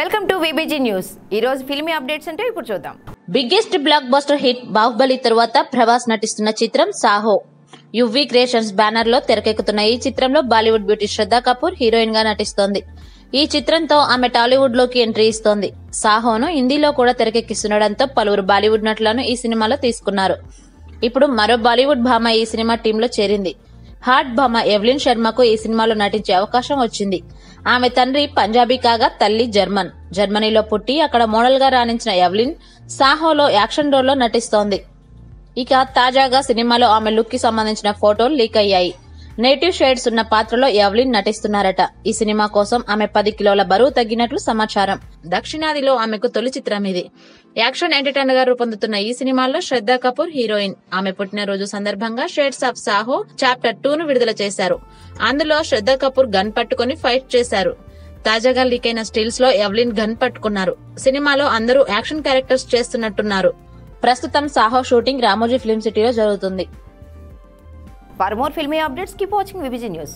Welcome to VBG news. ఈ రోజు filmy updates అంటే ఇప్పుడు చూద్దాం. Biggest block buster hit Baahubali తరువాత ప్రభాస్ నటిస్తున్న చిత్రం సాహో యువి క్రియేషన్స్ బ్యానర్ లో తెరకెక్కుతున్న ఈ చిత్రంలో బాలీవుడ్ బ్యూటీ శ్రద్ధా కపూర్ హీరోయిన్ గా నటిస్తోంది. ఈ చిత్రంతో ఆమె టాలీవుడ్ లోకి ఎంట్రీ ఇస్తోంది. సాహోను హిందీలో కూడా తెరకెక్కిస్తుండటంతో పలువురు బాలీవుడ్ నటులను ఈ సినిమాలో తీసుకున్నారు. ఇప్పుడు మరో బాలీవుడ్ భామ ఈ సినిమా టీంలో చేరింది. హాట్ భామ ఎవలిన్ శర్మకు ఈ సినిమాలో నటించే అవకాశం వచ్చింది. ఆమె తండ్రి పంజాబీ కాగా తల్లి జర్మనీలో పుట్టి అక్కడ మోడల్ గా రాణించిన ఎవలిన్ సాహోలో యాక్షన్ రోల్ లో నటిస్తోంది. ఇక తాజాగా సినిమాలో ఆమె లుక్ కి సంబంధించిన ఫోటోలు లీక్ అయ్యాయి. నేటివ్ షేడ్స్ ఉన్న పాత్రలో ఎవలిన్ నటిస్తున్నారట. ఈ సినిమా కోసం ఆమె 10 కిలోల బరువు తగ్గినట్లు సమాచారం. దక్షిణాదిలో ఆమెకు తొలి చిత్రం ఇది. యాక్షన్ ఎంటర్టైనర్ గా రూపొందుతున్న ఈ సినిమాలో శ్రద్ధా కపూర్ హీరోయిన్. ఆమె పుట్టినరోజు సందర్భంగా షేడ్స్ ఆఫ్ సాహో చాప్టర్ 2 ను విడుదల చేశారు. అందులో శ్రద్ధా కపూర్ గన్ పట్టుకుని ఫైట్ చేశారు. తాజాగా లీక్ అయిన స్టిల్స్ లో ఎవలిన్ గన్ పట్టుకున్నారు. సినిమాలో అందరూ యాక్షన్ క్యారెక్టర్స్ చేస్తున్నట్టున్నారు. ప్రస్తుతం సాహో షూటింగ్ రామోజీ ఫిల్మ్ సిటీలో జరుగుతుంది. For more filmy updates, keep watching VBG News.